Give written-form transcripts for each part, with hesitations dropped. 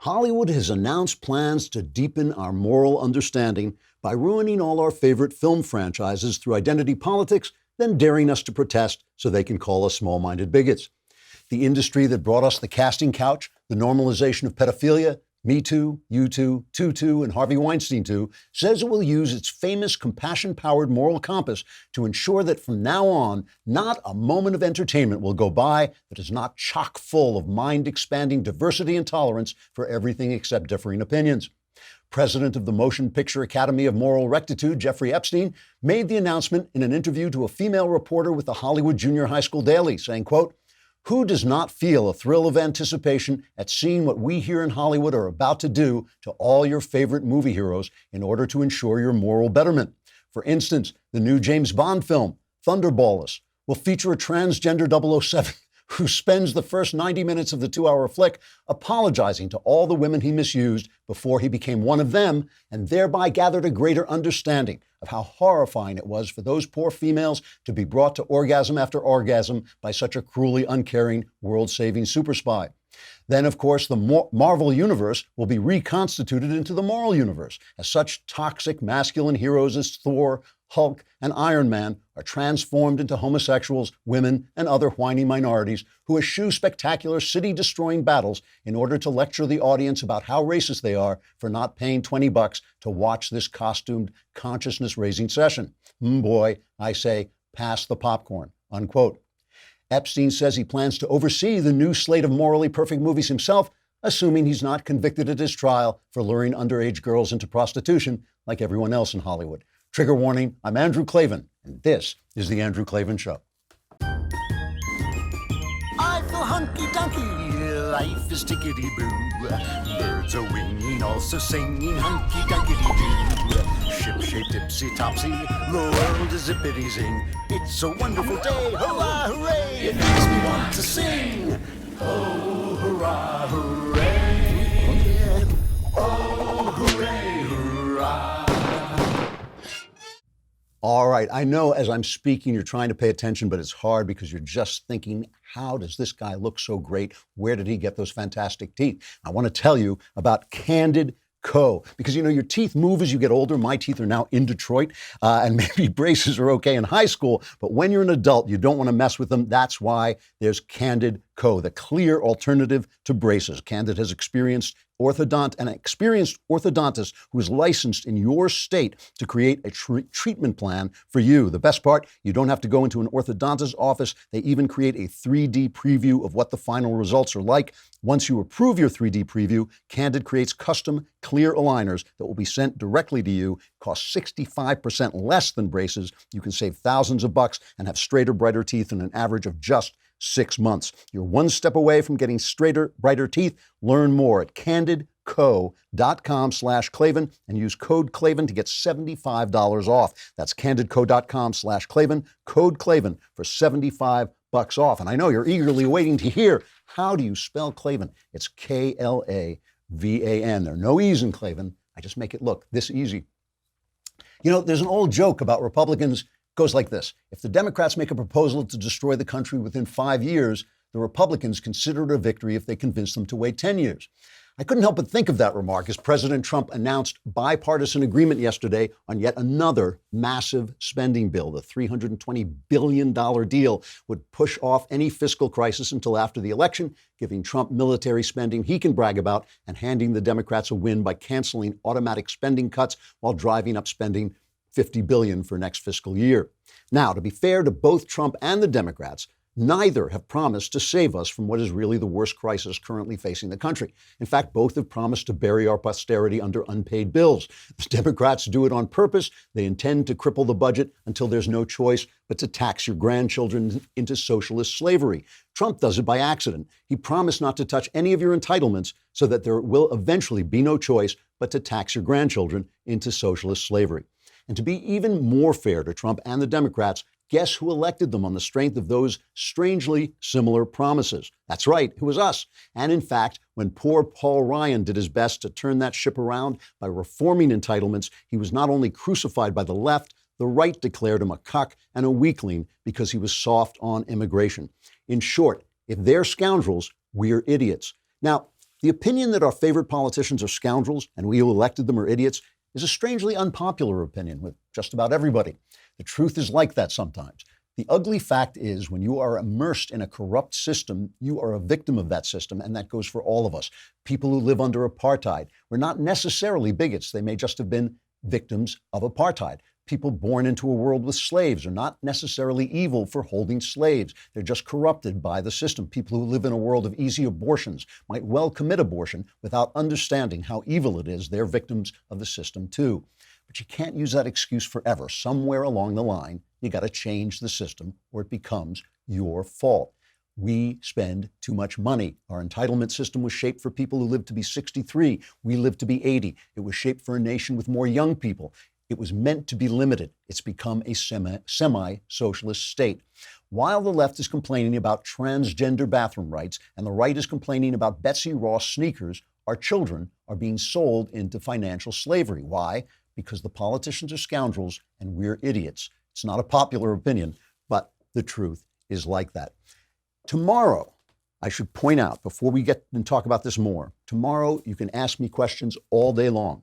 Hollywood has announced plans to deepen our moral understanding by ruining all our favorite film franchises through identity politics, then daring us to protest so they can call us small-minded bigots. The industry that brought us the casting couch, the normalization of pedophilia, Me Too, You Too, Too, and Harvey Weinstein Too, says it will use its famous compassion-powered moral compass to ensure that from now on, not a moment of entertainment will go by that is not chock full of mind-expanding diversity and tolerance for everything except differing opinions. President of the Motion Picture Academy of Moral Rectitude, Jeffrey Epstein, made the announcement in an interview to a female reporter with the Hollywood Junior High School Daily, saying, quote, "Who does not feel a thrill of anticipation at seeing what we here in Hollywood are about to do to all your favorite movie heroes in order to ensure your moral betterment? For instance, the new James Bond film, Thunderballers, will feature a transgender 007 who spends the first 90 minutes of the 2-hour flick apologizing to all the women he misused before he became one of them, and thereby gathered a greater understanding of how horrifying it was for those poor females to be brought to orgasm after orgasm by such a cruelly uncaring, world-saving super spy. Then, of course, the Marvel Universe will be reconstituted into the moral universe, as such toxic masculine heroes as Thor, Hulk, and Iron Man are transformed into homosexuals, women, and other whiny minorities who eschew spectacular city-destroying battles in order to lecture the audience about how racist they are for not paying $20 to watch this costumed, consciousness-raising session. Boy, I say, pass the popcorn," unquote. Epstein says he plans to oversee the new slate of morally perfect movies himself, assuming he's not convicted at his trial for luring underage girls into prostitution like everyone else in Hollywood. Trigger warning, I'm Andrew Klavan, and this is The Andrew Klavan Show. I feel hunky-dunky, life is tickety-boo. Birds are winging, also singing hunky-dunky-doo. Ship-shaped, ipsy-topsy, the world is zippity-zing. It's a wonderful day, hurrah, hooray! It makes me want to sing. Oh, hurrah, hooray! Oh, hooray, hurrah! All right, I know as I'm speaking, you're trying to pay attention, but it's hard because you're just thinking, how does this guy look so great? Where did he get those fantastic teeth? I want to tell you about Candid Co. Because, you know, your teeth move as you get older. My teeth are now in Detroit, and maybe braces are okay in high school, but when you're an adult, you don't want to mess with them. That's why there's Candid Co., the clear alternative to braces. Candid has experienced orthodontist who is licensed in your state to create a treatment plan for you. The best part, you don't have to go into an orthodontist's office. They even create a 3D preview of what the final results are like. Once you approve your 3D preview, Candid creates custom clear aligners that will be sent directly to you. Cost 65% less than braces. You can save thousands of bucks and have straighter, brighter teeth in an average of just 6 months. You're one step away from getting straighter, brighter teeth. Learn more at candidco.com/Klavan and use code Klavan to get $75 off. That's candidco.com/Klavan, code Klavan for $75 off. And I know you're eagerly waiting to hear, how do you spell Klavan? It's Klavan. There are no E's in Klavan. I just make it look this easy. You know, there's an old joke about Republicans. Goes like this. If the Democrats make a proposal to destroy the country within 5 years, the Republicans consider it a victory if they convince them to wait 10 years. I couldn't help but think of that remark as President Trump announced bipartisan agreement yesterday on yet another massive spending bill. The $320 billion deal would push off any fiscal crisis until after the election, giving Trump military spending he can brag about and handing the Democrats a win by canceling automatic spending cuts while driving up spending $50 billion for next fiscal year. Now, to be fair to both Trump and the Democrats, neither have promised to save us from what is really the worst crisis currently facing the country. In fact, both have promised to bury our posterity under unpaid bills. The Democrats do it on purpose. They intend to cripple the budget until there's no choice but to tax your grandchildren into socialist slavery. Trump does it by accident. He promised not to touch any of your entitlements so that there will eventually be no choice but to tax your grandchildren into socialist slavery. And to be even more fair to Trump and the Democrats, guess who elected them on the strength of those strangely similar promises? That's right, it was us. And in fact, when poor Paul Ryan did his best to turn that ship around by reforming entitlements, he was not only crucified by the left, the right declared him a cuck and a weakling because he was soft on immigration. In short, if they're scoundrels, we're idiots. Now, The opinion that our favorite politicians are scoundrels and we who elected them are idiots is a strangely unpopular opinion with just about everybody. The truth is like that sometimes. The ugly fact is, when you are immersed in a corrupt system, you are a victim of that system, and that goes for all of us. People who live under apartheid were not necessarily bigots. They may just have been victims of apartheid. People born into a world with slaves are not necessarily evil for holding slaves. They're just corrupted by the system. People who live in a world of easy abortions might well commit abortion without understanding how evil it is. They're victims of the system too. But you can't use that excuse forever. Somewhere along the line, you got to change the system or it becomes your fault. We spend too much money. Our entitlement system was shaped for people who live to be 63. We live to be 80. It was shaped for a nation with more young people. It was meant to be limited. It's become a semi-socialist state. While the left is complaining about transgender bathroom rights and the right is complaining about Betsy Ross sneakers, our children are being sold into financial slavery. Why? Because the politicians are scoundrels and we're idiots. It's not a popular opinion, but the truth is like that. Tomorrow, I should point out, before we get and talk about this more, tomorrow you can ask me questions all day long.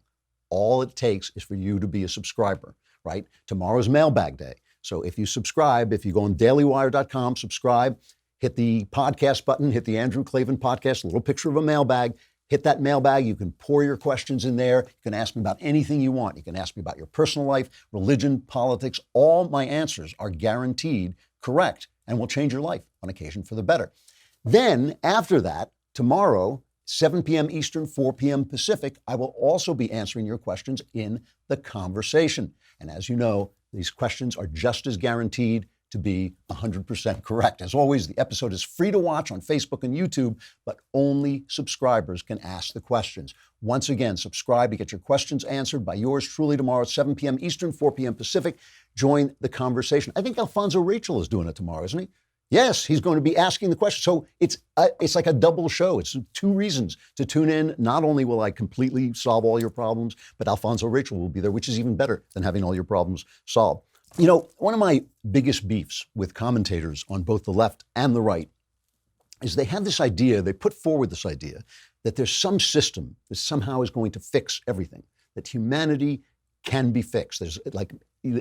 All it takes is for you to be a subscriber, right? Tomorrow's mailbag day. So if you subscribe, if you go on dailywire.com, subscribe, hit the podcast button, hit the Andrew Klavan podcast, a little picture of a mailbag, hit that mailbag. You can pour your questions in there. You can ask me about anything you want. You can ask me about your personal life, religion, politics. All my answers are guaranteed correct and will change your life on occasion for the better. Then after that, tomorrow, 7 p.m. Eastern, 4 p.m. Pacific, I will also be answering your questions in the conversation. And as you know, these questions are just as guaranteed to be 100% correct. As always, the episode is free to watch on Facebook and YouTube, but only subscribers can ask the questions. Once again, subscribe to get your questions answered by yours truly tomorrow at 7 p.m. Eastern, 4 p.m. Pacific. Join the conversation. I think Alfonso Rachel is doing it tomorrow, isn't he? Yes, he's going to be asking the question. So it's like a double show. It's two reasons to tune in. Not only will I completely solve all your problems, but Alfonso Rachel will be there, which is even better than having all your problems solved. You know, one of my biggest beefs with commentators on both the left and the right is they have this idea, they put forward this idea that there's some system that somehow is going to fix everything, that humanity can be fixed. There's like,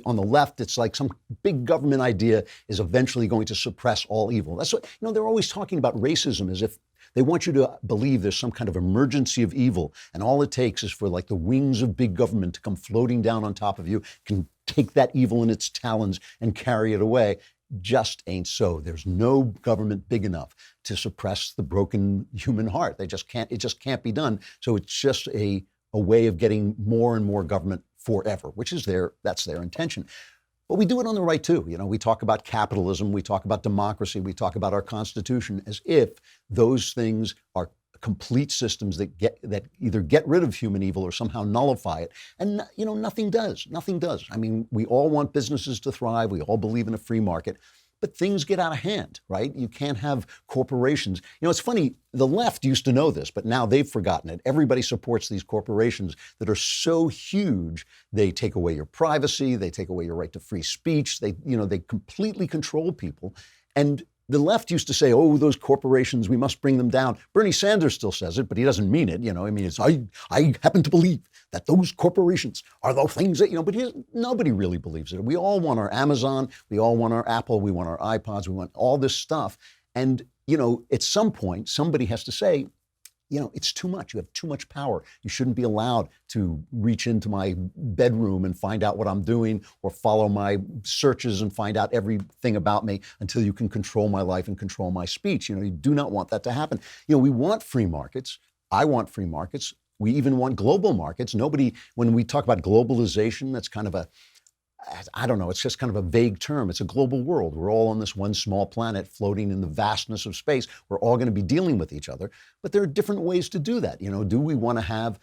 on the left, it's like some big government idea is eventually going to suppress all evil. That's what, you know, they're always talking about racism as if they want you to believe there's some kind of emergency of evil. And all it takes is for like the wings of big government to come floating down on top of you, can take that evil in its talons and carry it away. Just ain't so. There's no government big enough to suppress the broken human heart. It just can't be done. So it's just a way of getting more and more government forever, which is that's their intention. But we do it on the right too. You know, we talk about capitalism, we talk about democracy, we talk about our Constitution as if those things are complete systems that either get rid of human evil or somehow nullify it. And, you know, nothing does. I mean, we all want businesses to thrive. We all believe in a free market. But things get out of hand, right? You can't have corporations. You know, it's funny, the left used to know this, but now they've forgotten it. Everybody supports these corporations that are so huge, they take away your privacy, they take away your right to free speech, they completely control people. And the left used to say, oh, those corporations, we must bring them down. Bernie Sanders still says it, but he doesn't mean it. You know, I mean, I happen to believe that those corporations are the things that, but nobody really believes it. We all want our Amazon, we all want our Apple, we want our iPods, we want all this stuff. And, at some point, somebody has to say, it's too much. You have too much power. You shouldn't be allowed to reach into my bedroom and find out what I'm doing or follow my searches and find out everything about me until you can control my life and control my speech. You do not want that to happen. We want free markets. I want free markets. We even want global markets. When we talk about globalization, that's kind of I don't know, it's just kind of a vague term. It's a global world. We're all on this one small planet floating in the vastness of space. We're all going to be dealing with each other. But there are different ways to do that. Do we want to have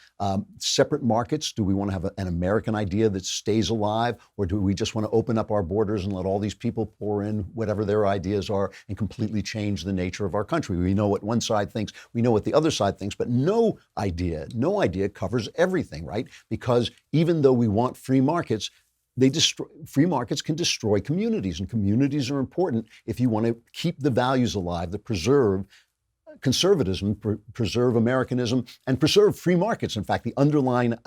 separate markets? Do we want to have an American idea that stays alive? Or do we just want to open up our borders and let all these people pour in whatever their ideas are and completely change the nature of our country? We know what one side thinks. We know what the other side thinks. But no idea covers everything, right? Because even though we want free markets, free markets can destroy communities, and communities are important if you want to keep the values alive that preserve conservatism, preserve Americanism, and preserve free markets. In fact, the underlying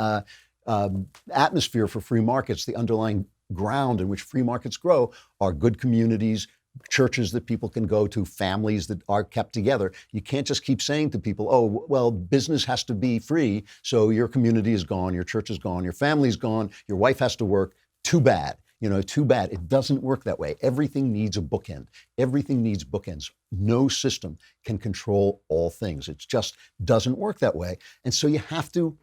atmosphere for free markets, the underlying ground in which free markets grow, are good communities, churches that people can go to, families that are kept together. You can't just keep saying to people, oh, well, business has to be free, so your community is gone, your church is gone, your family's gone, your wife has to work. Too bad. Too bad. It doesn't work that way. Everything needs a bookend. Everything needs bookends. No system can control all things. It just doesn't work that way. And so you have to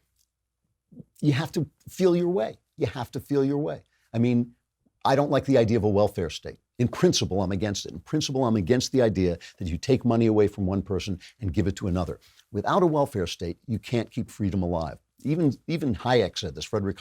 feel your way. You have to feel your way. I mean, I don't like the idea of a welfare state. In principle, I'm against it. In principle, I'm against the idea that you take money away from one person and give it to another. Without a welfare state, you can't keep freedom alive. Even Hayek said this. Friedrich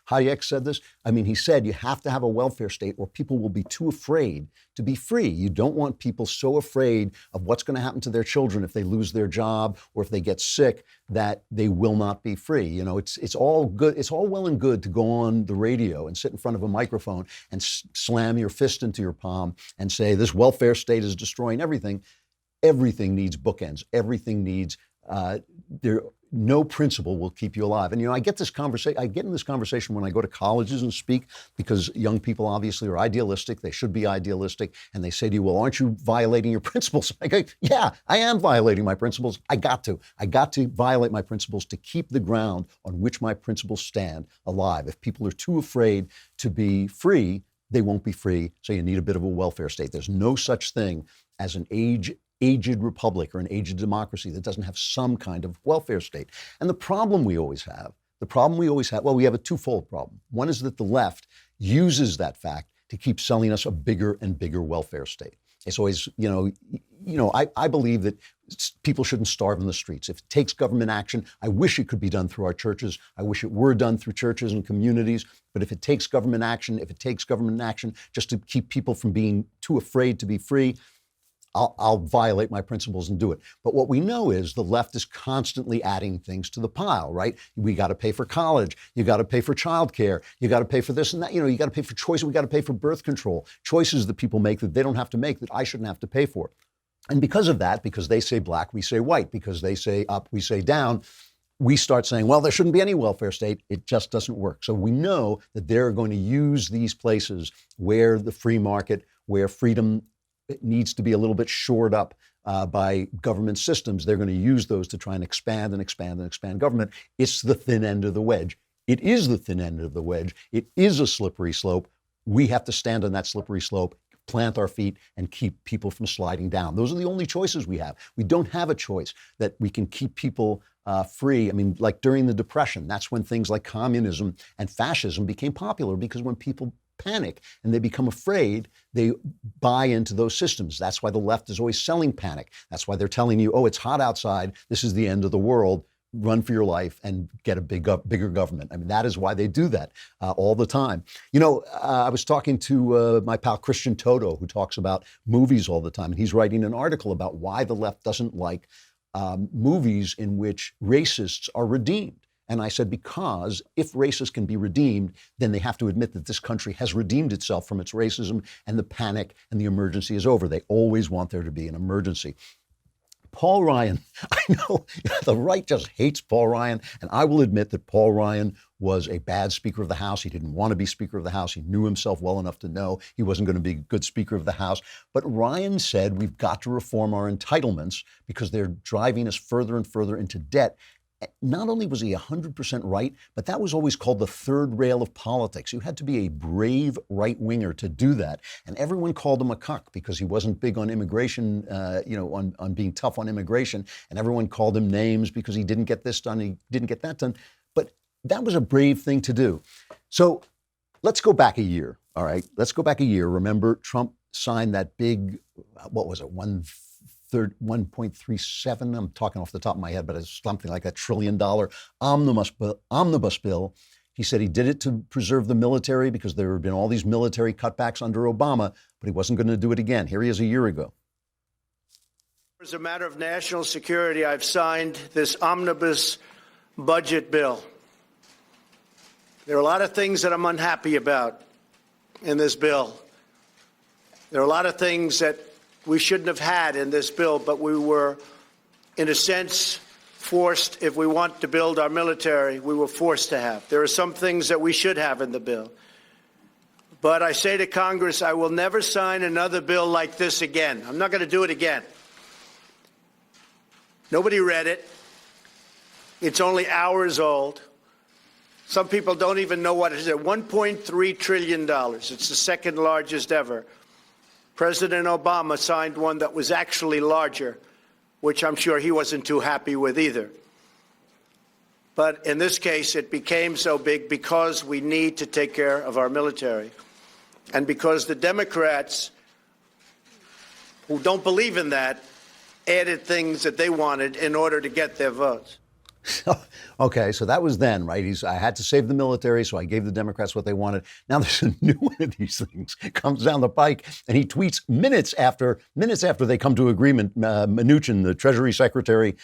Hayek said this. I mean, he said you have to have a welfare state or people will be too afraid to be free. You don't want people so afraid of what's going to happen to their children if they lose their job or if they get sick that they will not be free. It's all good. It's all well and good to go on the radio and sit in front of a microphone and slam your fist into your palm and say this welfare state is destroying everything. Everything needs bookends. Everything needs no principle will keep you alive. And I get in this conversation when I go to colleges and speak, because young people obviously are idealistic. They should be idealistic. And they say to you, well, aren't you violating your principles? I go, yeah, I am violating my principles. I got to violate my principles to keep the ground on which my principles stand alive. If people are too afraid to be free, they won't be free. So you need a bit of a welfare state. There's no such thing as an aged republic or an aged democracy that doesn't have some kind of welfare state. And the problem we always have, well, we have a twofold problem. One is that the left uses that fact to keep selling us a bigger and bigger welfare state. It's always, I believe that people shouldn't starve in the streets. If it takes government action, I wish it could be done through our churches. I wish it were done through churches and communities. But if it takes government action just to keep people from being too afraid to be free, I'll violate my principles and do it. But what we know is the left is constantly adding things to the pile, right? We got to pay for college. You got to pay for childcare. You got to pay for this and that. You got to pay for choices. We got to pay for birth control. Choices that people make that they don't have to make, that I shouldn't have to pay for. And because of that, because they say black, we say white. Because they say up, we say down. We start saying, well, there shouldn't be any welfare state. It just doesn't work. So we know that they're going to use these places where the free market, where freedom needs to be a little bit shored up by government systems. They're going to use those to try and expand government. It's the thin end of the wedge. It is the thin end of the wedge. It is a slippery slope. We have to stand on that slippery slope, plant our feet, and keep people from sliding down. Those are the only choices we have. We don't have a choice that we can keep people free. I mean, like during the Depression, that's when things like communism and fascism became popular, because when people panic and they become afraid, they buy into those systems. That's why the left is always selling panic. That's why they're telling you, oh, it's hot outside. This is the end of the world. Run for your life and get a bigger government. I mean, that is why they do that all the time. I was talking to my pal Christian Toto, who talks about movies all the time. And he's writing an article about why the left doesn't like movies in which racists are redeemed. And I said, because if racists can be redeemed, then they have to admit that this country has redeemed itself from its racism, and the panic and the emergency is over. They always want there to be an emergency. Paul Ryan, I know the right just hates Paul Ryan, and I will admit that Paul Ryan was a bad Speaker of the House. He didn't want to be Speaker of the House. He knew himself well enough to know he wasn't going to be a good Speaker of the House. But Ryan said we've got to reform our entitlements because they're driving us further and further into debt. Not only was he 100% right, but that was always called the third rail of politics. You had to be a brave right-winger to do that. And everyone called him a cuck because he wasn't big on immigration, on being tough on immigration. And everyone called him names because he didn't get this done, he didn't get that done. But that was a brave thing to do. So let's go back a year, all right? Let's go back a year. Remember, Trump signed that big, what was it, 1.37, I'm talking off the top of my head, but it's something like $1 trillion omnibus bill. He said he did it to preserve the military because there had been all these military cutbacks under Obama, but he wasn't going to do it again. Here he is a year ago. As a matter of national security, I've signed this omnibus budget bill. There are a lot of things that I'm unhappy about in this bill. There are a lot of things that we shouldn't have had in this bill, but we were, in a sense, forced. If we want to build our military, we were forced to have. There are some things that we should have in the bill. But I say to Congress, I will never sign another bill like this again. I'm not going to do it again. Nobody read it. It's only hours old. Some people don't even know what it is. $1.3 trillion. It's the second largest ever. President Obama signed one that was actually larger, which I'm sure he wasn't too happy with either. But in this case, it became so big because we need to take care of our military. And because the Democrats, who don't believe in that, added things that they wanted in order to get their votes. Okay, so that was then, right? I had to save the military, so I gave the Democrats what they wanted. Now there's a new one of these things comes down the pike, and he tweets minutes after they come to agreement. Mnuchin, the Treasury Secretary,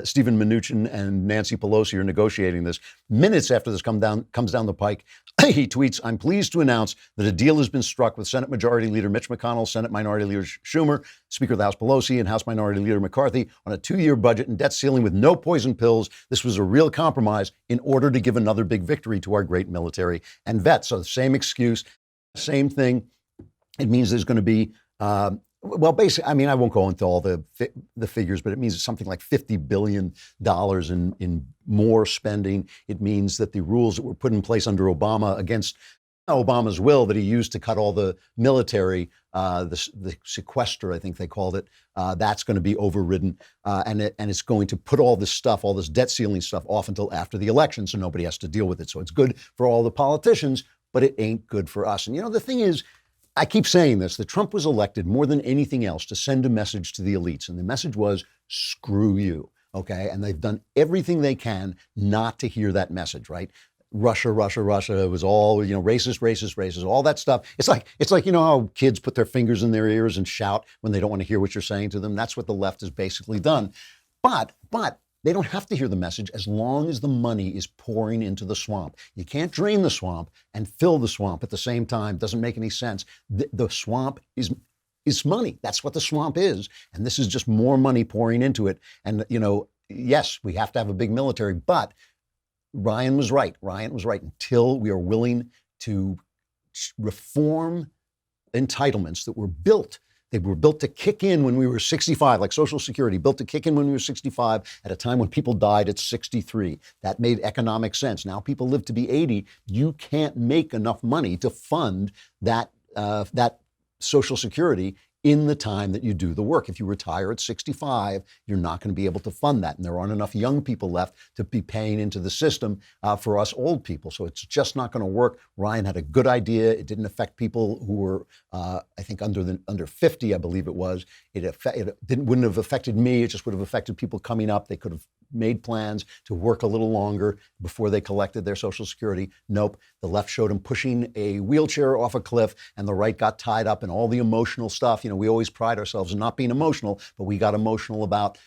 Stephen Mnuchin, and Nancy Pelosi are negotiating this. Minutes after this comes down the pike, he tweets, "I'm pleased to announce that a deal has been struck with Senate Majority Leader Mitch McConnell, Senate Minority Leader Schumer, Speaker of the House Pelosi, and House Minority Leader McCarthy on a 2-year budget and debt ceiling with no poison pills. This was a real compromise in order to give another big victory to our great military and vets." So the same excuse, same thing. It means there's going to be, well, basically, I mean, I won't go into all the figures, but it means it's something like $50 billion in more spending. It means that the rules that were put in place under Obama against Obama's will that he used to cut all the military, the sequester, I think they called it, that's going to be overridden. And it's going to put all this stuff, all this debt ceiling stuff off until after the election so nobody has to deal with it. So it's good for all the politicians, but it ain't good for us. And, you know, the thing is, I keep saying this, that Trump was elected more than anything else to send a message to the elites. And the message was, screw you, okay? And they've done everything they can not to hear that message, right? Russia, Russia, Russia. It was all, you know, racist, racist, racist, all that stuff. It's like, you know, how kids put their fingers in their ears and shout when they don't want to hear what you're saying to them. That's what the left has basically done. But they don't have to hear the message as long as the money is pouring into the swamp. You can't drain the swamp and fill the swamp at the same time. Doesn't make any sense. The swamp is money. That's what the swamp is. And this is just more money pouring into it. And, you know, yes, we have to have a big military, but Ryan was right. Until we are willing to reform entitlements that were built. They were built to kick in when we were 65, like Social Security, built to kick in when we were 65 at a time when people died at 63. That made economic sense. Now people live to be 80. You can't make enough money to fund that Social Security in the time that you do the work. If you retire at 65, you're not going to be able to fund that. And there aren't enough young people left to be paying into the system for us old people. So it's just not going to work. Ryan had a good idea. It didn't affect people who were, I think, under 50, I believe it was. Wouldn't have affected me. It just would have affected people coming up. They could have made plans to work a little longer before they collected their Social Security. Nope. The left showed him pushing a wheelchair off a cliff, and the right got tied up in all the emotional stuff. You know, we always pride ourselves in not being emotional, but we got emotional about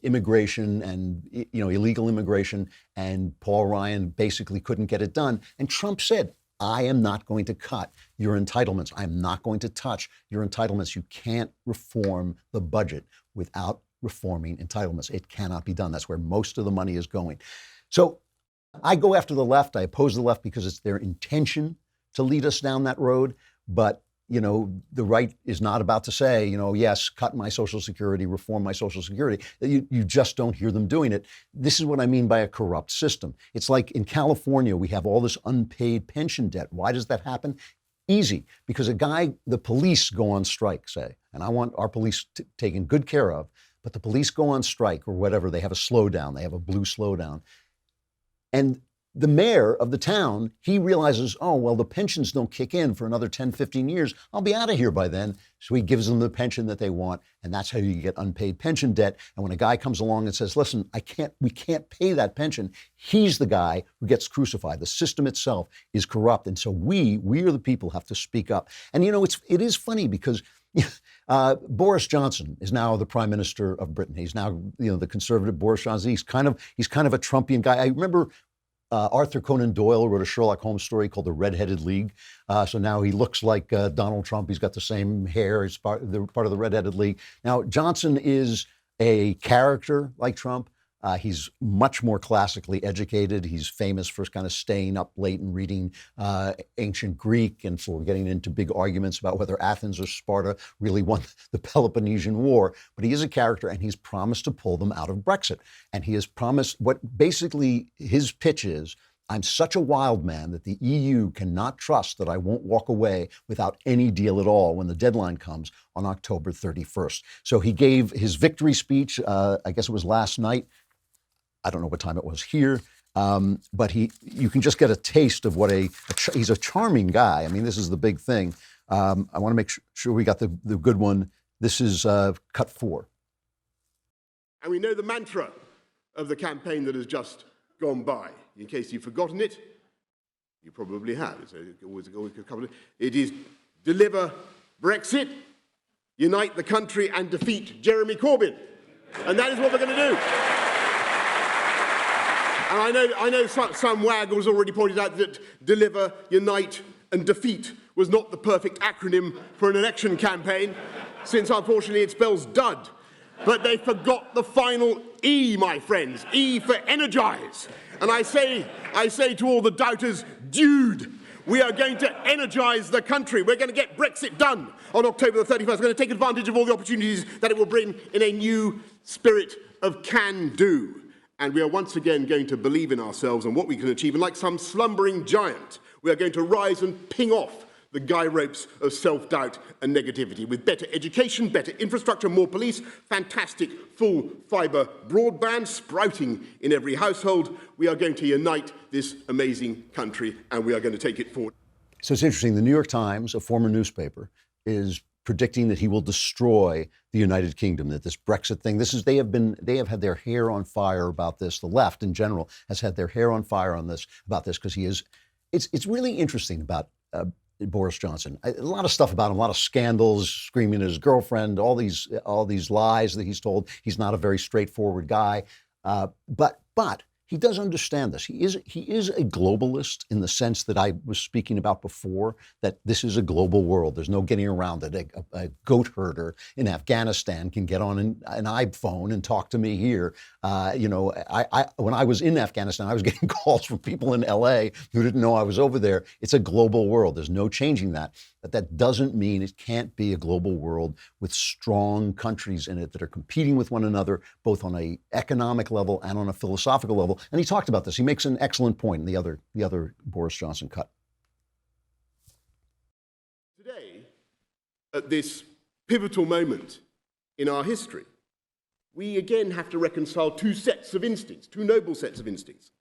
immigration and, you know, illegal immigration, and Paul Ryan basically couldn't get it done. And Trump said, I am not going to cut your entitlements. I'm not going to touch your entitlements. You can't reform the budget without reforming entitlements. It cannot be done. That's where most of the money is going. So I go after the left. I oppose the left because it's their intention to lead us down that road. But, you know, the right is not about to say, you know, yes, cut my Social Security, reform my Social Security. You just don't hear them doing it. This is what I mean by a corrupt system. It's like in California, we have all this unpaid pension debt. Why does that happen? Easy, because the police go on strike, say, and I want our police taken good care of, but the police go on strike or whatever. They have a slowdown. They have a blue slowdown. And the mayor of the town, he realizes, oh, well, the pensions don't kick in for another 10, 15 years. I'll be out of here by then. So he gives them the pension that they want. And that's how you get unpaid pension debt. And when a guy comes along and says, listen, we can't pay that pension, he's the guy who gets crucified. The system itself is corrupt. And so we are the people who have to speak up. And, you know, it is funny because Boris Johnson is now the prime minister of Britain. He's now, you know, the conservative Boris Johnson. He's kind of a Trumpian guy. I remember Arthur Conan Doyle wrote a Sherlock Holmes story called The Red-Headed League. So now he looks like Donald Trump. He's got the same hair. He's part of the Red-Headed League. Now, Johnson is a character like Trump. He's much more classically educated. He's famous for kind of staying up late and reading ancient Greek and for getting into big arguments about whether Athens or Sparta really won the Peloponnesian War. But he is a character, and he's promised to pull them out of Brexit. And he has promised what basically his pitch is: I'm such a wild man that the EU cannot trust that I won't walk away without any deal at all when the deadline comes on October 31st. So he gave his victory speech, I guess it was last night. I don't know what time it was here, but you can just get a taste of what he's a charming guy. I mean, this is the big thing. I want to make sure we got the good one. This is cut 4. And we know the mantra of the campaign that has just gone by. In case you've forgotten it, you probably have. It's always a couple of, it is deliver Brexit, unite the country, and defeat Jeremy Corbyn. And that is what we're going to do. And I know some wag has already pointed out that deliver, unite, and defeat was not the perfect acronym for an election campaign, since unfortunately it spells dud. But they forgot the final E, my friends. E for energize. And I say to all the doubters, dude, we are going to energize the country. We're going to get Brexit done on October the 31st. We're going to take advantage of all the opportunities that it will bring in a new spirit of can-do. And we are once again going to believe in ourselves and what we can achieve. And like some slumbering giant, we are going to rise and ping off the guy ropes of self-doubt and negativity. With better education, better infrastructure, more police, fantastic full fibre broadband sprouting in every household, we are going to unite this amazing country, and we are going to take it forward. So it's interesting. The New York Times, a former newspaper, is predicting that he will destroy the United Kingdom, that this Brexit thing, they have had their hair on fire about this. The left in general has had their hair on fire about this because it's really interesting about Boris Johnson. A lot of stuff about him, a lot of scandals, screaming at his girlfriend, all these lies that he's told. He's not a very straightforward guy, but he does understand this. He is a globalist in the sense that I was speaking about before, that this is a global world. There's no getting around it. A goat herder in Afghanistan can get on an iPhone and talk to me here. When I was in Afghanistan, I was getting calls from people in LA who didn't know I was over there. It's a global world. There's no changing that. But that doesn't mean it can't be a global world with strong countries in it that are competing with one another, both on an economic level and on a philosophical level. And he talked about this. He makes an excellent point in the other Boris Johnson cut. Today, at this pivotal moment in our history, we again have to reconcile two noble sets of instincts,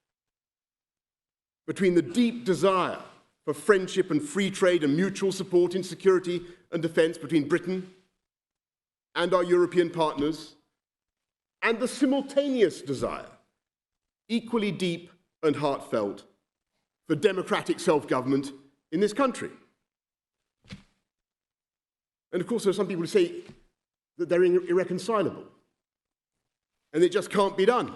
between the deep desire for friendship and free trade and mutual support in security and defence between Britain and our European partners, and the simultaneous desire, equally deep and heartfelt, for democratic self-government in this country. And of course, there are some people who say that they're irreconcilable, and it just can't be done.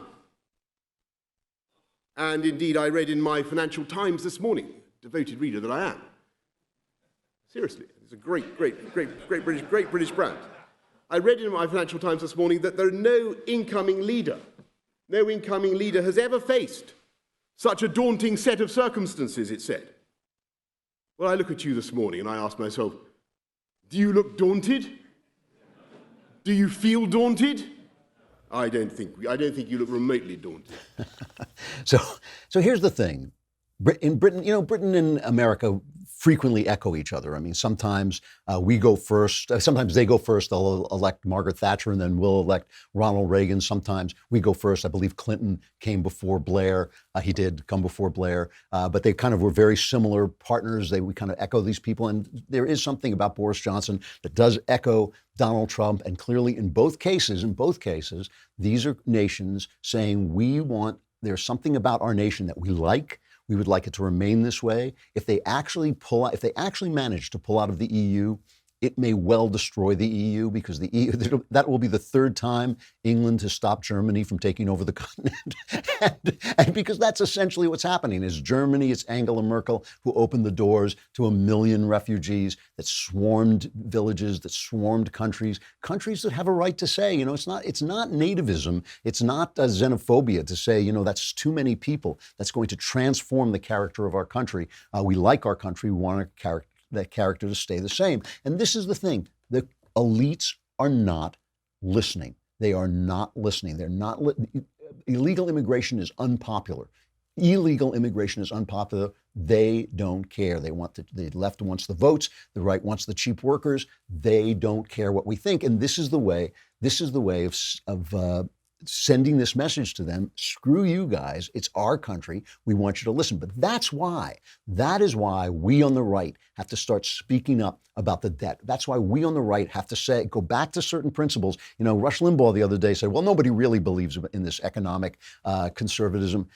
And indeed, I read in my Financial Times this morning, devoted reader that I am. Seriously, it's a great British brand. I read in my Financial Times this morning that no incoming leader has ever faced such a daunting set of circumstances, it said. Well, I look at you this morning and I ask myself, do you look daunted? Do you feel daunted? I don't think you look remotely daunted. So here's the thing. In Britain, Britain and America frequently echo each other. I mean, sometimes we go first. Sometimes they go first. They'll elect Margaret Thatcher, and then we'll elect Ronald Reagan. Sometimes we go first. I believe Clinton came before Blair. He did come before Blair. But they kind of were very similar partners. We kind of echo these people. And there is something about Boris Johnson that does echo Donald Trump. And clearly, in both cases, these are nations saying there's something about our nation that we like. We would like it to remain this way. If they actually manage to pull out of the EU, It may well destroy the EU because the EU, that will be the third time England has stopped Germany from taking over the continent. and because that's essentially what's happening is Germany, it's Angela Merkel who opened the doors to 1 million refugees that swarmed villages, that swarmed countries that have a right to say, it's not nativism. It's not xenophobia to say, that's too many people. That's going to transform the character of our country. We like our country. We want that character to stay the same. And this is the thing. The elites are not listening. They are not listening. They're not. Illegal immigration is unpopular. Illegal immigration is unpopular. They don't care. They want the left wants the votes. The right wants the cheap workers. They don't care what we think. And this is the way. This is the way of sending this message to them. Screw you guys. It's our country. We want you to listen. But that is why we on the right have to start speaking up about the debt. That's why we on the right have to go back to certain principles. Rush Limbaugh the other day said, well, nobody really believes in this economic conservatism.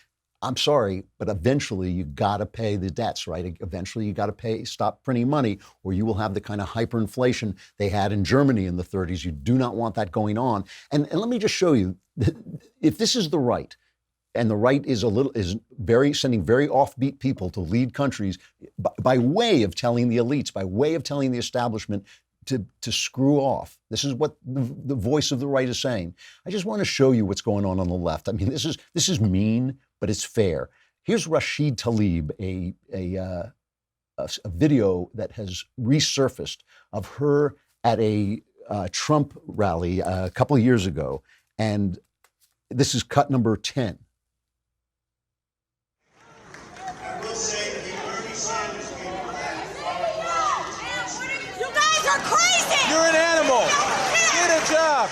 I'm sorry, but eventually you got to pay the debts, right? Eventually you got to stop printing money, or you will have the kind of hyperinflation they had in Germany in the 30s. You do not want that going on. And let me just show you, if this is the right, and the right is sending very offbeat people to lead countries by way of telling the elites, by way of telling the establishment to screw off. This is what the voice of the right is saying. I just want to show you what's going on the left. I mean, this is mean, but it's fair. Here's Rasheed Talib, a video that has resurfaced of her at a Trump rally a couple of years ago, and this is cut number 10. You're an animal. Get a job.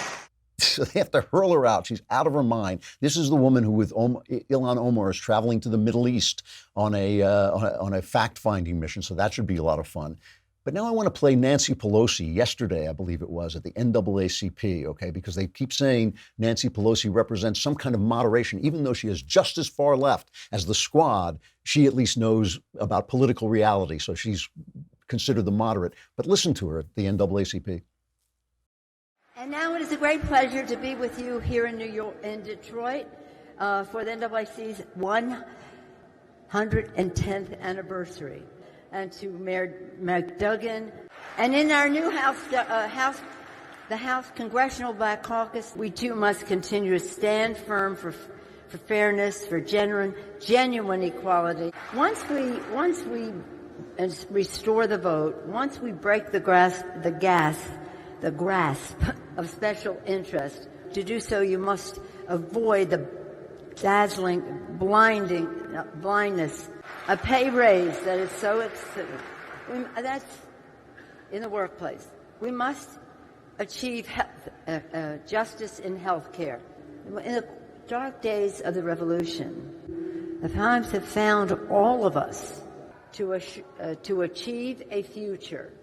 So they have to hurl her out. She's out of her mind. This is the woman who, with Ilhan Omar, is traveling to the Middle East on a fact-finding mission. So that should be a lot of fun. But now I want to play Nancy Pelosi yesterday, I believe it was, at the NAACP, okay, because they keep saying Nancy Pelosi represents some kind of moderation, even though she is just as far left as the Squad. She at least knows about political reality, so she's considered the moderate. But listen to her at the NAACP. And now it is a great pleasure to be with you here in Detroit, for the NAACP's 110th anniversary. And to Mayor McDuggan, and in our new the House Congressional Black Caucus, we too must continue to stand firm for fairness, for genuine equality. Once we restore the vote, once we break the grasp of special interest, to do so you must avoid the dazzling, blindness. A pay raise that is so expensive. That's in the workplace. We must achieve justice in health care. In the dark days of the revolution, the times have found all of us to achieve a future,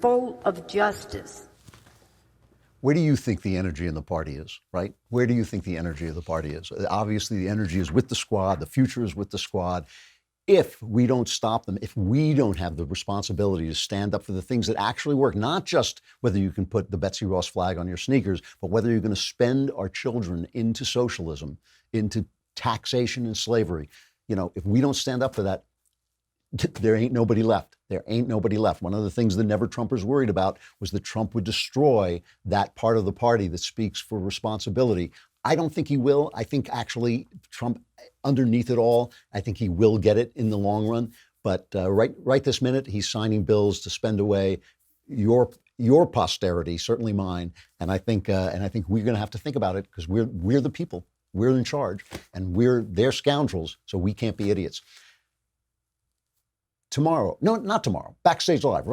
full of justice. Where do you think the energy in the party is, right? Where do you think the energy of the party is? Obviously, the energy is with the Squad. The future is with the Squad. If we don't stop them, if we don't have the responsibility to stand up for the things that actually work, not just whether you can put the Betsy Ross flag on your sneakers, but whether you're going to spend our children into socialism, into taxation and slavery. If we don't stand up for that, there ain't nobody left. There ain't nobody left. One of the things the Never-Trumpers worried about was that Trump would destroy that part of the party that speaks for responsibility. I don't think he will. I think actually Trump, underneath it all, I think he will get it in the long run. But right this minute, he's signing bills to spend away your posterity, certainly mine. And I think we're going to have to think about it because we're the people. We're in charge, and they're scoundrels, so we can't be idiots. Tomorrow, no, not tomorrow, Backstage Live,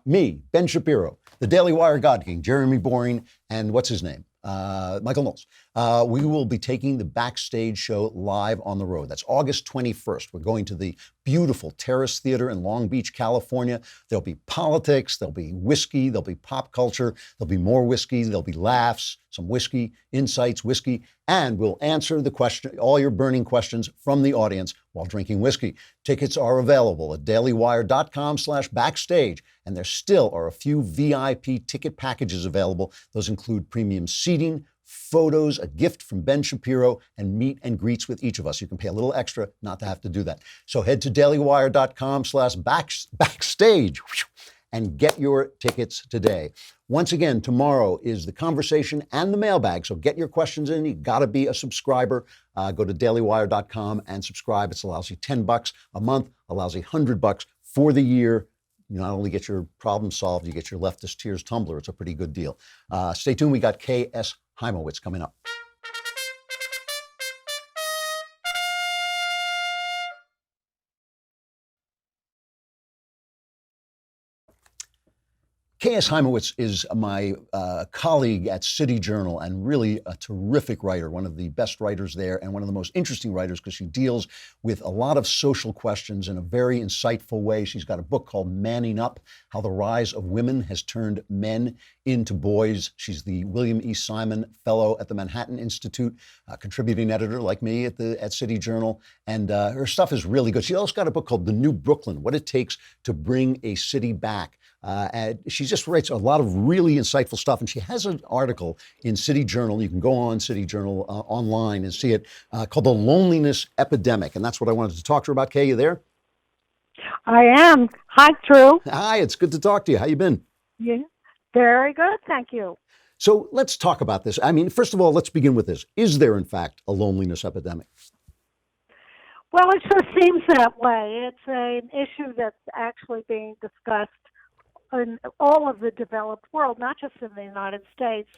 me, Ben Shapiro, the Daily Wire God King, Jeremy Boring, and what's his name? Michael Knowles. We will be taking the Backstage show live on the road. That's August 21st. We're going to the beautiful Terrace Theater in Long Beach, California. There'll be politics, there'll be whiskey, there'll be pop culture, there'll be more whiskey, there'll be laughs, some whiskey, insights, whiskey, and we'll answer the question, all your burning questions from the audience while drinking whiskey. Tickets are available at dailywire.com/backstage, and there still are a few VIP ticket packages available. Those include premium seating, photos, a gift from Ben Shapiro, and meet and greets with each of us. You can pay a little extra not to have to do that. So head to dailywire.com/backstage and get your tickets today. Once again, tomorrow is the conversation and the mailbag. So get your questions in. You got to be a subscriber. Go to dailywire.com and subscribe. It's a lousy $10 a month, a lousy $100 for the year. You not only get your problem solved, you get your leftist tears tumbler. It's a pretty good deal. Stay tuned. We got K.S. Heimowitz coming up. K.S. Heimowitz is my colleague at City Journal and really a terrific writer, one of the best writers there and one of the most interesting writers because she deals with a lot of social questions in a very insightful way. She's got a book called Manning Up, How the Rise of Women Has Turned Men into Boys. She's the William E. Simon Fellow at the Manhattan Institute, contributing editor like me at City Journal, and her stuff is really good. She also got a book called The New Brooklyn, What It Takes to Bring a City Back. And she just writes a lot of really insightful stuff, and she has an article in City Journal. You can go on City Journal online and see it, called The Loneliness Epidemic, and that's what I wanted to talk to her about. Kay, you there? I am. Hi, Drew. Hi, it's good to talk to you. How you been? Yeah, very good, thank you. So let's talk about this. I mean, first of all, let's begin with this. Is there, in fact, a loneliness epidemic? Well, it sure seems that way. It's an issue that's actually being discussed in all of the developed world, not just in the United States.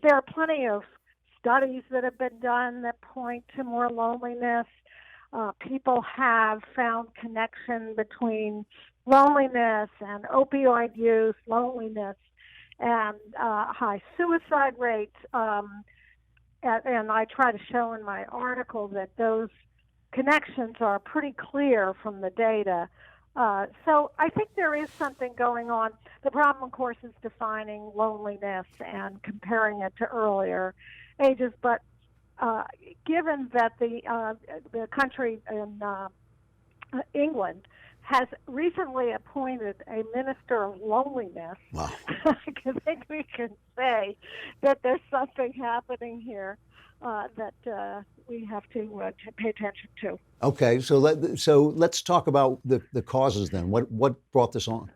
There are plenty of studies that have been done that point to more loneliness. People have found connection between loneliness and opioid use, loneliness and high suicide rates. And I try to show in my article that those connections are pretty clear from the data. So I think there is something going on. The problem, of course, is defining loneliness and comparing it to earlier ages. But given that the country in England has recently appointed a minister of loneliness, Wow. I think we can say that there's something happening here that we have to pay attention to. Okay, so let's talk about the causes then. What brought this on?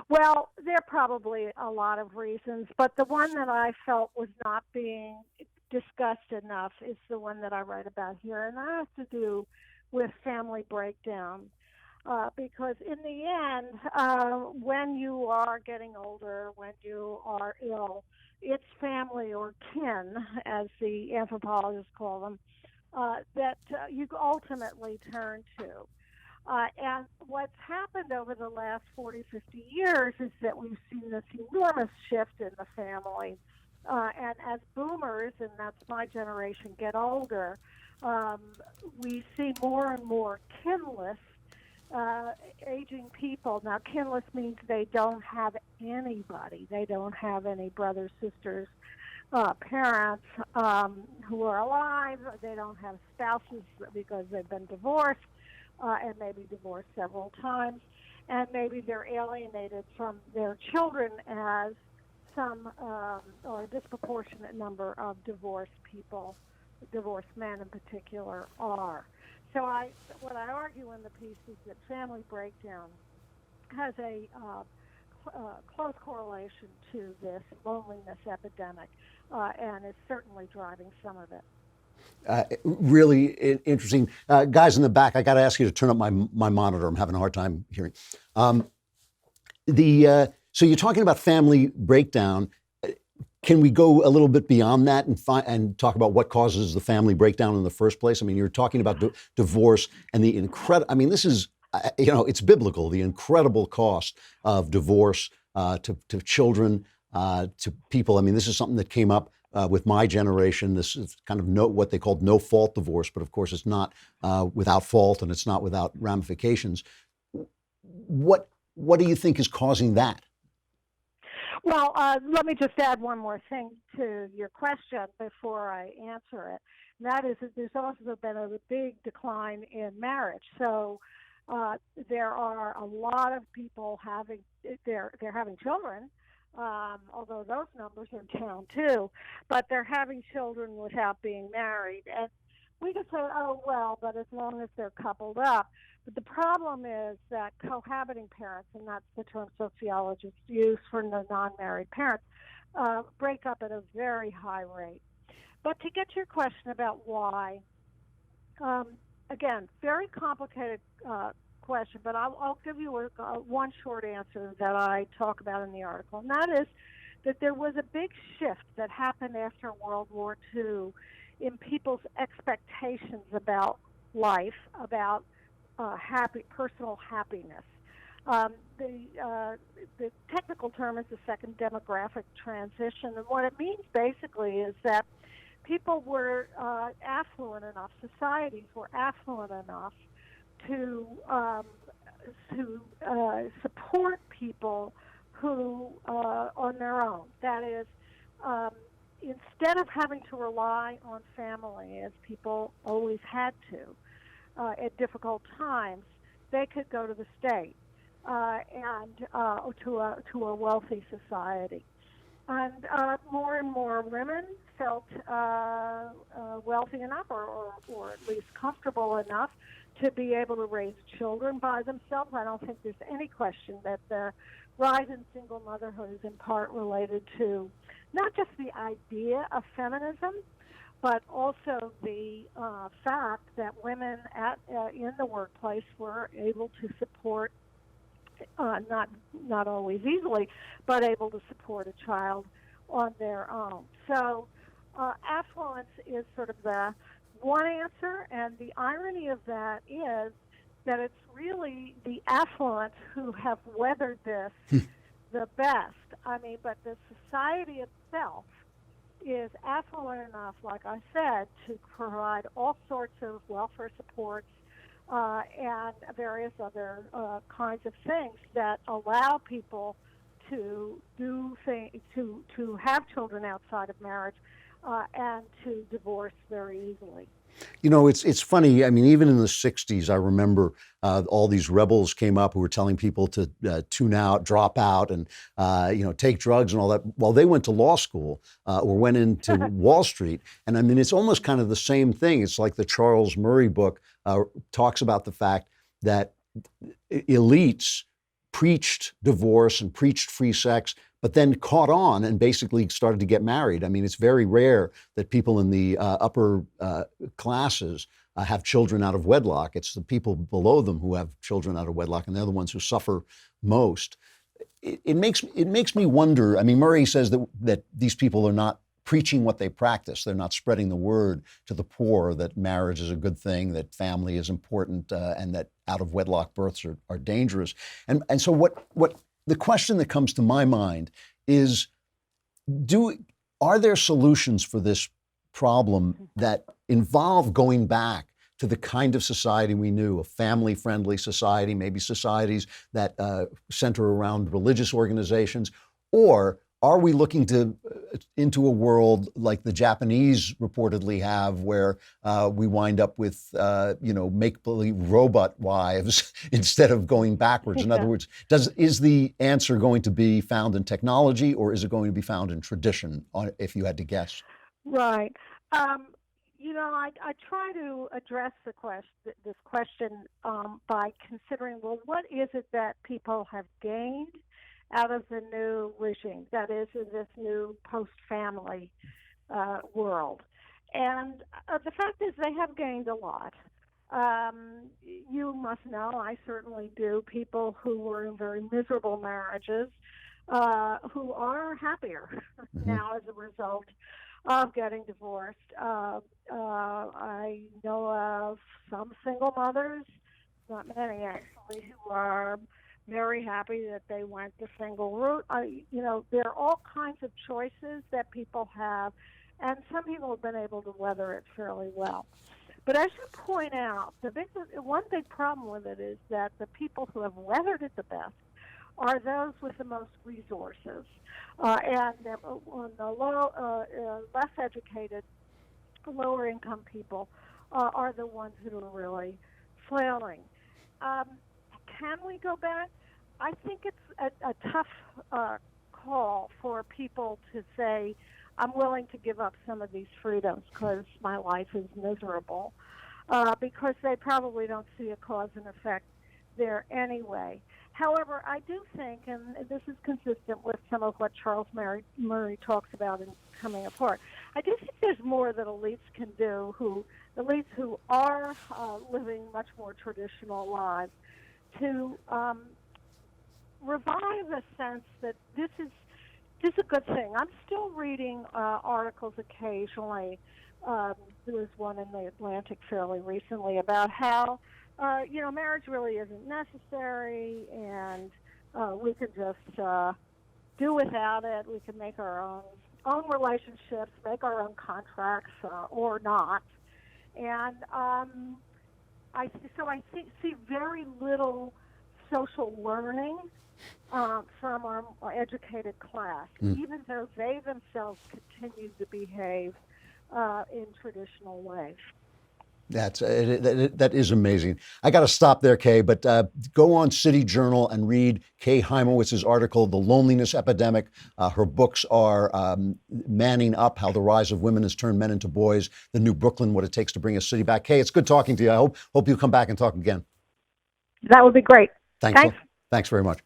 Well, there are probably a lot of reasons, but the one that I felt was not being discussed enough is the one that I write about here, and that has to do with family breakdown. Because in the end, when you are getting older, when you are ill, it's family or kin, as the anthropologists call them, that you ultimately turn to. And what's happened over the last 40, 50 years is that we've seen this enormous shift in the family. And as boomers, and that's my generation, get older, we see more and more kinless aging people. Now, kinless means they don't have anybody. They don't have any brothers, sisters, parents who are alive. They don't have spouses because they've been divorced and maybe divorced several times. And maybe they're alienated from their children, as some or a disproportionate number of divorced people, divorced men in particular, are. So what I argue in the piece is that family breakdown has a close correlation to this loneliness epidemic, and is certainly driving some of it. Really interesting. Guys in the back, I got to ask you to turn up my monitor. I'm having a hard time hearing. So you're talking about family breakdown. Can we go a little bit beyond that and talk about what causes the family breakdown in the first place? I mean, you're talking about divorce and the this is, it's biblical, the incredible cost of divorce to children, to people. I mean, this is something that came up with my generation. This is kind of what they called no fault divorce, but of course it's not without fault and it's not without ramifications. What do you think is causing that? Well, let me just add one more thing to your question before I answer it. And that is that there's also been a big decline in marriage. So there are a lot of people they're having children, although those numbers are down too. But they're having children without being married. And we could say, oh, well, but as long as they're coupled up. But the problem is that cohabiting parents, and that's the term sociologists use for the non-married parents, break up at a very high rate. But to get to your question about why, again, very complicated question, but I'll give you one short answer that I talk about in the article, and that is that there was a big shift that happened after World War II in people's expectations about life, about personal happiness. The technical term is the second demographic transition, and what it means basically is that people were affluent enough, societies were affluent enough to support people who on their own. That is, instead of having to rely on family as people always had to at difficult times, they could go to the state and to a wealthy society. And more and more women felt wealthy enough or at least comfortable enough to be able to raise children by themselves. I don't think there's any question that the rise in single motherhood is in part related to not just the idea of feminism, but also the fact that women in the workplace were able to support, not always easily, but able to support a child on their own. So affluence is sort of the one answer, and the irony of that is that it's really the affluent who have weathered this the best. I mean, but the society itself is affluent enough, like I said, to provide all sorts of welfare supports and various other kinds of things that allow people to do things, to have children outside of marriage and to divorce very easily. You know, it's funny. I mean, even in the 60s, I remember all these rebels came up who were telling people to tune out, drop out, and, take drugs and all that. Well, they went to law school or went into Wall Street. And I mean, it's almost kind of the same thing. It's like the Charles Murray book talks about the fact that elites preached divorce and preached free sex, but then caught on and basically started to get married. I mean, it's very rare that people in the upper classes have children out of wedlock. It's the people below them who have children out of wedlock, and they're the ones who suffer most. It makes me wonder. I mean, Murray says that these people are not preaching what they practice. They're not spreading the word to the poor that marriage is a good thing, that family is important, and that out of wedlock births are dangerous. And so what the question that comes to my mind is, are there solutions for this problem that involve going back to the kind of society we knew, a family-friendly society, maybe societies that center around religious organizations? Or are we looking into a world like the Japanese reportedly have, where we wind up with, make-believe robot wives instead of going backwards? In other words, is the answer going to be found in technology, or is it going to be found in tradition, if you had to guess? Right. I try to address this question by considering, well, what is it that people have gained out of the new regime, that is, in this new post-family world? And the fact is they have gained a lot. You must know, I certainly do, people who were in very miserable marriages who are happier now as a result of getting divorced. I know of some single mothers, not many actually, who are very happy that they went the single route. There are all kinds of choices that people have, and some people have been able to weather it fairly well. But as you point out, one big problem with it is that the people who have weathered it the best are those with the most resources, and the less educated, lower income people are the ones who are really flailing. Can we go back? I think it's a tough call for people to say, I'm willing to give up some of these freedoms because my life is miserable, because they probably don't see a cause and effect there anyway. However, I do think, and this is consistent with some of what Charles Murray talks about in Coming Apart, I do think there's more that elites can do, elites who are living much more traditional lives, to revive a sense that this is a good thing. I'm still reading articles occasionally. There was one in the Atlantic fairly recently about how, marriage really isn't necessary, and we can just do without it. We can make our own relationships, make our own contracts, or not. And I see very little social learning from our educated class, even though they themselves continue to behave in traditional ways. That is amazing. I got to stop there, Kay, but go on City Journal and read Kay Heimewitz's article, The Loneliness Epidemic. Her books are Manning Up, How the Rise of Women Has Turned Men into Boys, The New Brooklyn, What It Takes to Bring a City Back. Kay, it's good talking to you. I hope you'll come back and talk again. That would be great. Thanks very much.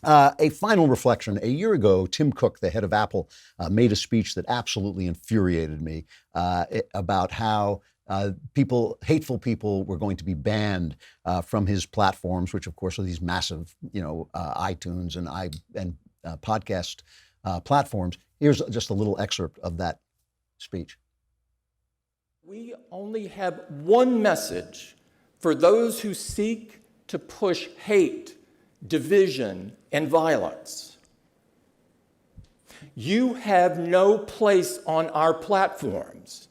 A final reflection. A year ago, Tim Cook, the head of Apple, made a speech that absolutely infuriated me about how hateful people were going to be banned from his platforms, which of course are these massive, iTunes and podcast platforms. Here's just a little excerpt of that speech. We only have one message for those who seek to push hate, division, and violence. You have no place on our platforms.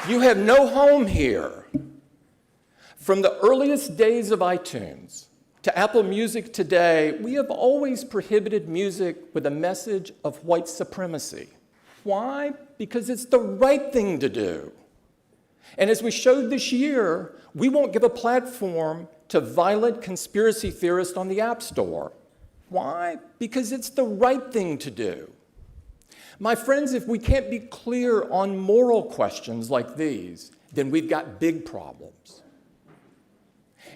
You have no home here. From the earliest days of iTunes to Apple Music today, we have always prohibited music with a message of white supremacy. Why? Because it's the right thing to do. And as we showed this year, we won't give a platform to violent conspiracy theorists on the App Store. Why? Because it's the right thing to do. My friends, if we can't be clear on moral questions like these, then we've got big problems.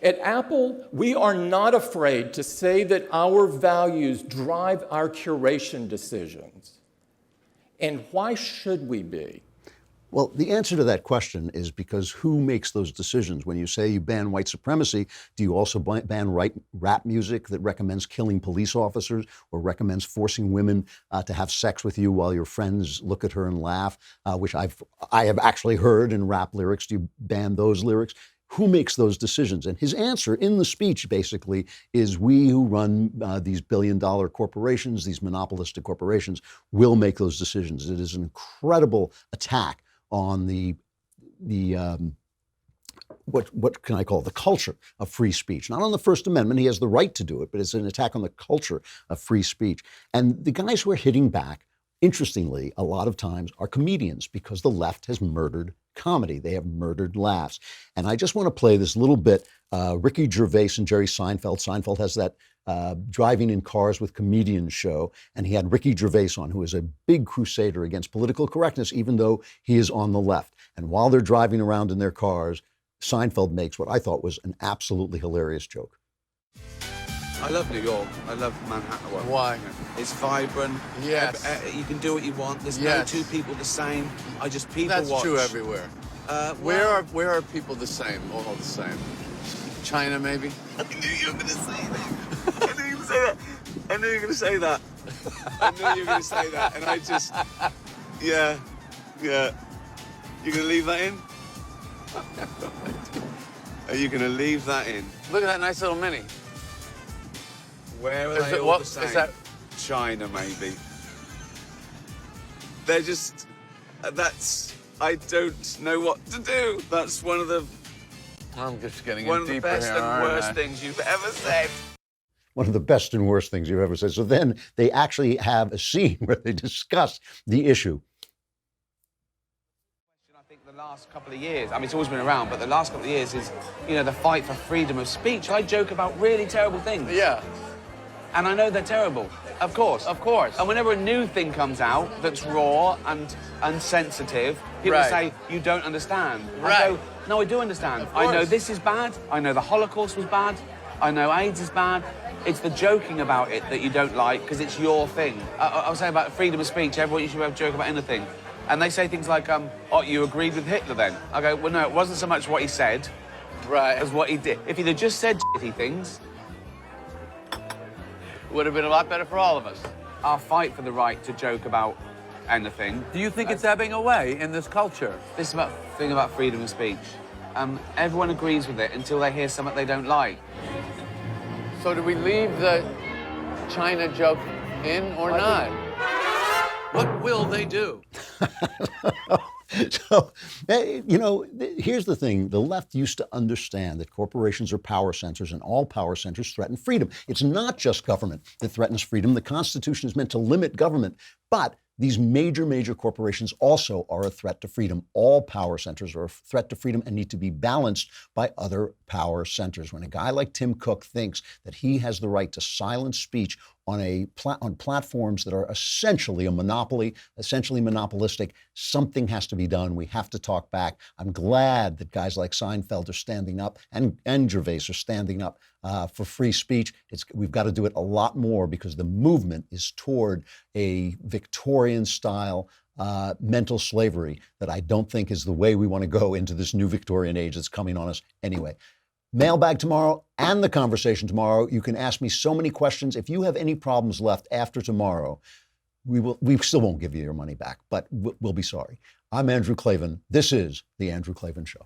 At Apple, we are not afraid to say that our values drive our curation decisions. And why should we be? Well, the answer to that question is because who makes those decisions? When you say you ban white supremacy, do you also ban rap music that recommends killing police officers or recommends forcing women to have sex with you while your friends look at her and laugh, which I have actually heard in rap lyrics? Do you ban those lyrics? Who makes those decisions? And his answer in the speech basically is we who run these billion-dollar corporations, these monopolistic corporations, will make those decisions. It is an incredible attack on the what can I call it? The culture of free speech. Not on the First Amendment, he has the right to do it, but it's an attack on the culture of free speech. And the guys who are hitting back, interestingly, a lot of times are comedians because the left has murdered comedy. They have murdered laughs. And I just want to play this little bit, Ricky Gervais and Jerry Seinfeld. Seinfeld has that driving in cars with comedians show, and he had Ricky Gervais on, who is a big crusader against political correctness, even though he is on the left. And while they're driving around in their cars, Seinfeld makes what I thought was an absolutely hilarious joke. I love New York. I love Manhattan. Well, why? It's vibrant. Yes. You can do what you want. There's yes. no two people the same. People That's watch. true everywhere. Where are people the same? All the same. China, maybe? I knew you were going to say that. I knew you were going to say that. I knew you were going to say that. I knew you were going to say that. And I just... Yeah. You're going to leave that in? Are you going to leave that in? Look at that nice little mini. Where are they all the same? Is that... China, maybe. they're just, I don't know what to do. That's one of the best and worst things you've ever said. One of the best and worst things you've ever said. So then they actually have a scene where they discuss the issue. I think the last couple of years, I mean, it's always been around, but the last couple of years is, the fight for freedom of speech. I joke about really terrible things. Yeah. And I know they're terrible. Of course. Of course. And whenever a new thing comes out that's raw and sensitive, people say, you don't understand. Right. I go, no, I do understand. I know this is bad. I know the Holocaust was bad. I know AIDS is bad. It's the joking about it that you don't like because it's your thing. I was saying about freedom of speech, everyone, you should be able to joke about anything. And they say things like, oh, you agreed with Hitler then? I go, well, no, it wasn't so much what he said as what he did. If he'd have just said shitty things, Would have been a lot better for all of us. I'll fight for the right to joke about anything. Do you think it's ebbing away in this culture? This is about thing about freedom of speech. Everyone agrees with it until they hear something they don't like. So do we leave the China joke in or not? What will they do? So, here's the thing. The left used to understand that corporations are power centers and all power centers threaten freedom. It's not just government that threatens freedom. The Constitution is meant to limit government, but these major corporations also are a threat to freedom. All power centers are a threat to freedom and need to be balanced by other power centers. When a guy like Tim Cook thinks that he has the right to silence speech on platforms that are essentially a monopoly, essentially monopolistic, something has to be done. We have to talk back. I'm glad that guys like Seinfeld are standing up and Gervais are standing up for free speech. We've got to do it a lot more because the movement is toward a Victorian-style mental slavery that I don't think is the way we want to go into this new Victorian age that's coming on us anyway. Mailbag tomorrow and the conversation tomorrow. You can ask me so many questions. If you have any problems left after tomorrow, we still won't give you your money back, but we'll be sorry. I'm Andrew Klavan. This is The Andrew Klavan Show.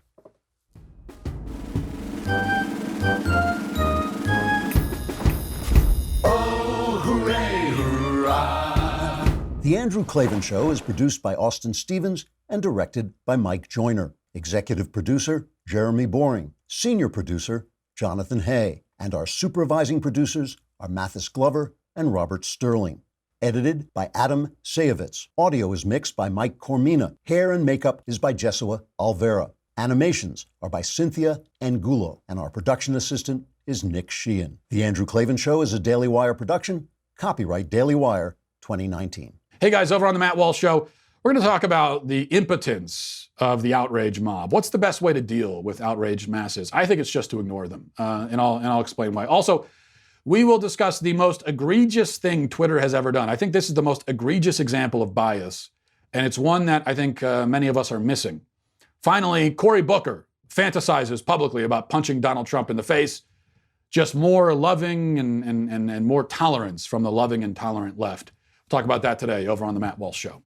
Oh, hooray, hurrah. The Andrew Klavan Show is produced by Austin Stevens and directed by Mike Joyner. Executive producer, Jeremy Boring. Senior producer, Jonathan Hay. And our supervising producers are Mathis Glover and Robert Sterling. Edited by Adam Sayevitz. Audio is mixed by Mike Cormina. Hair and makeup is by Jesua Alvera. Animations are by Cynthia Angulo. And our production assistant is Nick Sheehan. The Andrew Klavan Show is a Daily Wire production. Copyright Daily Wire 2019. Hey guys, over on the Matt Walsh Show, we're going to talk about the impotence of the outrage mob. What's the best way to deal with outraged masses? I think it's just to ignore them, and I'll explain why. Also, we will discuss the most egregious thing Twitter has ever done. I think this is the most egregious example of bias, and it's one that I think many of us are missing. Finally, Cory Booker fantasizes publicly about punching Donald Trump in the face. Just more loving and more tolerance from the loving and tolerant left. We'll talk about that today over on the Matt Walsh Show.